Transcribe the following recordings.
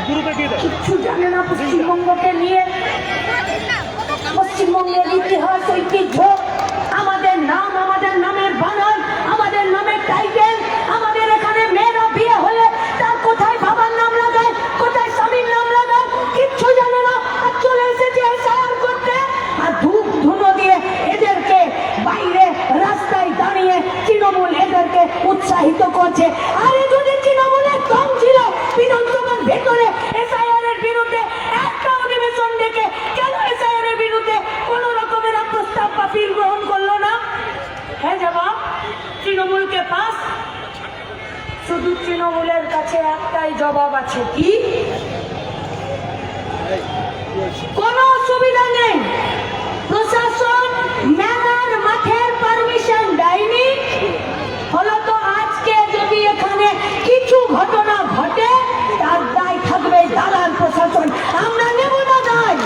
কিচ্ছু জানে না পশ্চিমবঙ্গকে নিয়ে। পশ্চিমবঙ্গের ইতিহাস, ঐতিহ্য, আমাদের নাম, আমাদের নামের বানান, আমাদের নামের টাইটেল, আমাদের এখানে মেয়েরা বিয়ে হলে তার কোথায় বাবার নাম লাগায়, কোথায় স্বামীর নাম লাগায়, কিচ্ছু জানে না। আর চলে এসেছে এসআইআর করতে, আর ধূপ ধুনো দিয়ে এদেরকে বাইরে রাস্তায় দাঁড়িয়ে তৃণমূল এদেরকে উৎসাহিত করছে। আরে যদি তৃণমূলের দম ছিল বিধানসভার ভেতরে এসআইআর এর বিরুদ্ধে একটা অধিবেশন ডেকে কেন এসআইআর এর বিরুদ্ধে কোন রকমের প্রস্তাব বা বিল গ্রহণ করলো না? হ্যাঁ জবাব তৃণমূলকে পাস। শুধু তৃণমূলের কাছে একটাই জবাব আছে, কি? কোনো অসুবিধা নেই, প্রশাসন মেলার মাঠের পারমিশন দেয়নি। ফলত আজকে যদি এখানে কিছু ঘটনা ঘটে তার দায় থাকবে দালাল প্রশাসন। আমরা নেব না দায়।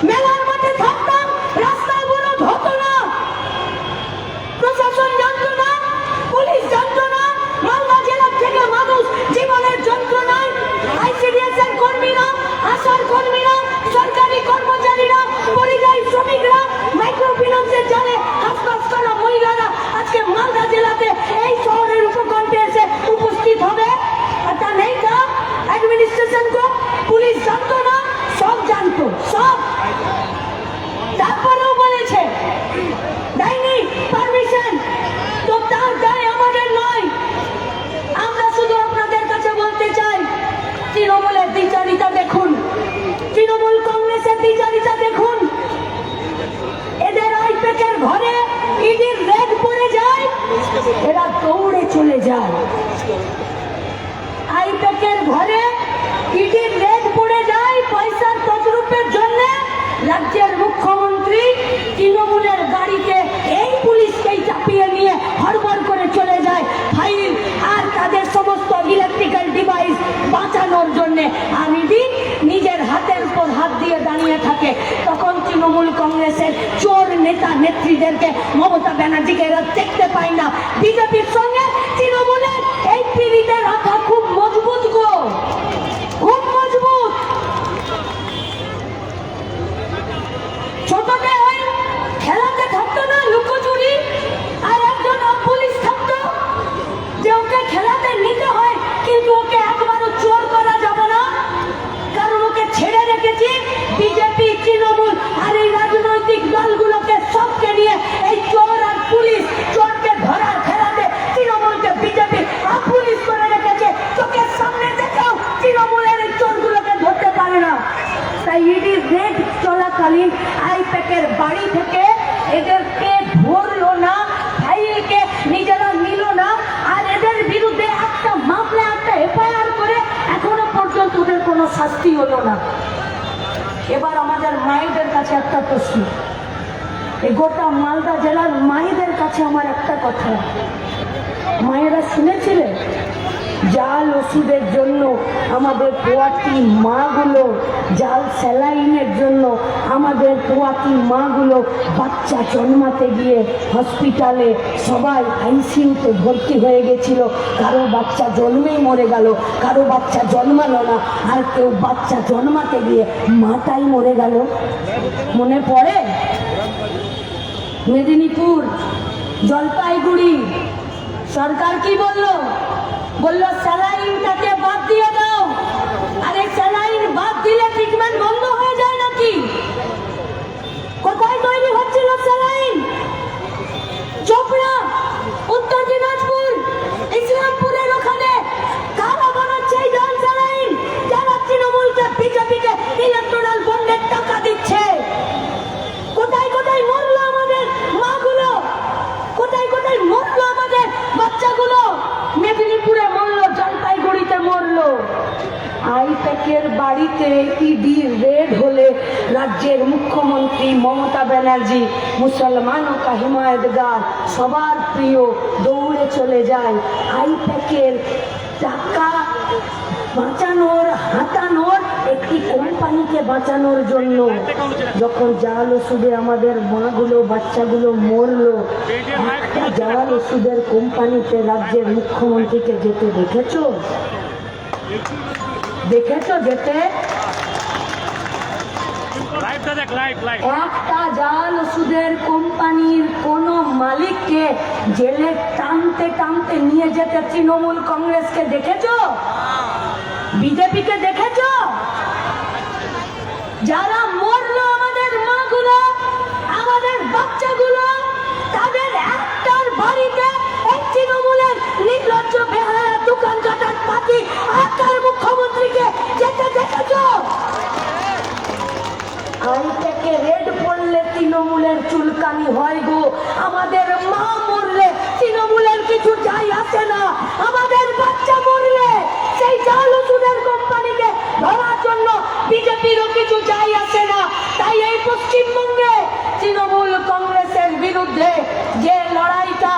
মেলার মাঠে থাকতাম, রাস্তা অবরোধ হতো না, প্রশাসন জানতো না, পুলিশ জানতো না, মালদা জেলার থেকে মানুষ জীবনের যন্ত্রণায়, আইসিডিএস এর কর্মীরা, আশার কর্মীরা, সরকারি কর্মচারীরা, পরিযায়ী শ্রমিকরা, মাইক্রো ফিন্যান্সের জালে হাসপাস করা মহিলারা আজকে মালদা জেলাতে এই শহরের উপকণ্ঠে এসে উপস্থিত হবে। আর তা নেই তা অ্যাডমিনিস্ট্রেশন কো পুলিশ জানতো না? সব জানতো, সব। তারপরেও বলেছে দেয়নি পারমিশন, তো তার দায় আমাদের নয়। আমরা শুধু আপনাদের কাছে বলতে চাই, তৃণমূলের দ্বিচারিতা দেখুন, তৃণমূল কংগ্রেসের দ্বিচারিতা দেখুন। এদের আইপ্যাকের ঘরে ইডির রেড পড়ে যায়, এরা দৌড়ে চলে যায়। আইপ্যাকের ঘরে ইডির রেড পড়ে যায় পয়সার তছরূপের জন্য। রাজ্যের মুখ্যমন্ত্রী তৃণমূলের গাড়িতে এই পুলিশকেই চাপিয়ে নিয়ে হড়বড় করে চলে যায় ফাইল আর তাদের সমস্ত ইলেকট্রিক্যাল ডিভাইস বাঁচানোর জন্য। আর ইডি নিজের হাতের উপর হাত দিয়ে দাঁড়িয়ে থাকে। তখন তৃণমূল কংগ্রেসের চোর নেতা নেত্রীদেরকে মমতা ব্যানার্জিকে এরা দেখতে পায় না। বিজেপির সঙ্গে তৃণমূলের এই পিড়িতে রাখা খুব মজবুত গো, খুব মজবুত। ছোটতে ওই খেলাতে থাকতো না লুকোচুরি, আর একজন পুলিশ থাকতো যে ওকে খেলাতে নিতে হয়, কিন্তু ওকে একবারও চোর করা যাবে না, কারণ ওকে ছেড়ে রেখেছি বিজেপি, তৃণমূল আর এই রাজনৈতিক দলগুলোকে সবকে নিয়ে এই চোর আর পুলিশ, চোরকে ধরার খেলাতে তৃণমূলকে বিজেপি আর পুলিশ করে রেখেছে। চোখের সামনে দেখেও তৃণমূলের এই চোরগুলোকে ধরতে পারে না। তাই ইডি রেড চলাকালীন আইপ্যাকের বাড়ি থেকে এদেরকে ধরলো না, ফাইলকে নিজেরা নিল না, আর এদের বিরুদ্ধে একটা মামলা, একটা এফআইআর করে এখনো পর্যন্ত ওদের কোনো শাস্তি হলো না। এবার আমাদের মায়েদের কাছে একটা প্রশ্ন, এই গোটা মালদা জেলার মায়েদের কাছে আমার একটা কথা, মায়েরা শুনেছিলেন জাল ওষুধের জন্য আমাদের পোয়াতি মাগুলো, জাল স্যালাইনের জন্য আমাদের পোয়াতি মাগুলো বাচ্চা জন্মাতে গিয়ে হসপিটালে সবাই আইসিইউতে ভর্তি হয়ে গেছিল। কারো বাচ্চা জন্মেই মরে গেল, কারো বাচ্চা জন্মালো না, আর কেউ বাচ্চা জন্মাতে গিয়ে মাটাই মরে গেল। মনে পড়ে? মেদিনীপুর, জলপাইগুড়ি, সরকার কি বললো? বললো স্যালাইনটাকে বাদ দিয়ে দাও। আরে স্যালাইন বাদ দিলে ট্রিটমেন্ট বন্ধ হয়ে যায় নাকি? কোথায় তৈরি হচ্ছিল স্যালাইন? চোপড়া, উত্তর দিনাজপুর, ইসলামপুরের ওখানে। কারা বানাচ্ছে এই জাল স্যালাইন? যারা তৃণমূলকে, বিজেপিকে ইলেকট্রাল বন্ডের টাকা দিচ্ছে। কোথায় কোথায় মরলো আমাদের মাগুলো, কোথায় কোথায় মরলো আমাদের বাচ্চাগুলো? মেদিনীপুরে মরলো, জলপাইগুড়িতে মরলো। আইপ্যাকের বাড়িতে ইডি রেড হলে রাজ্যের মুখ্যমন্ত্রী মমতা ব্যানার্জি, মুসলমানও কা হিমায়তগার, সবার প্রিয়, দৌড়ে চলে যায় আইপ্যাকের টাকা বাঁচানোর, হাতানোর একটি কোম্পানিকে বাঁচানোর জন্য। যখন জাল ওষুধে আমাদের মাগুলো, বাচ্চাগুলো মরলো, একটা জাল ওষুধের কোম্পানিতে রাজ্যের মুখ্যমন্ত্রীকে যেতে দেখেছো? দেখেছো যেতে? একটা জাল ওষুধের কোম্পানির কোন মালিককে জেলে টানতে টানতে নিয়ে যেতে তৃণমূল কংগ্রেসকে দেখেছো? বিজেপিকে দেখেছো? যারা মরলো আমাদের মাগুলো, আমাদের বাচ্চাগুলো, তাদের একটার বাড়িতে এই তৃণমূলের নির্লজ্জ বেহায়া দোকান কাটার পাতি একটার মুখ্যমন্ত্রীকে যেতে দেখেছো? আই থেকে রেড পড়লে তৃণমূলের চুলকানি হয় গো। আমাদের মা মরলে তৃণমূলের কিছু যাই আসে না। আমাদের বাচ্চা মরলে সেই জাল ওষুধের কোম্পানিকে ধরার জন্য বিজেপিরও কিছু যাই আসে না। তাই এই পশ্চিমবঙ্গে তৃণমূল কংগ্রেসের বিরুদ্ধে যে লড়াইটা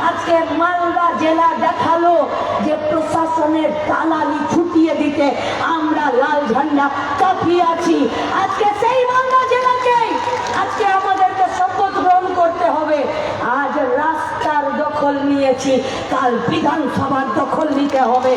আজকে মালদা জেলা দেখালো, যে প্রশাসনের দালালি ছুটিয়ে দিতে আমরা লাল ঝান্ডা কাঁপিয়ে আছি, আজকে সেই মালদা জেলাকেই আজকে আমাদেরকে শপথ গ্রহণ করতে হবে। আজ রাস্তার দখল নিয়েছি, কাল বিধানসভার দখল নিতে হবে।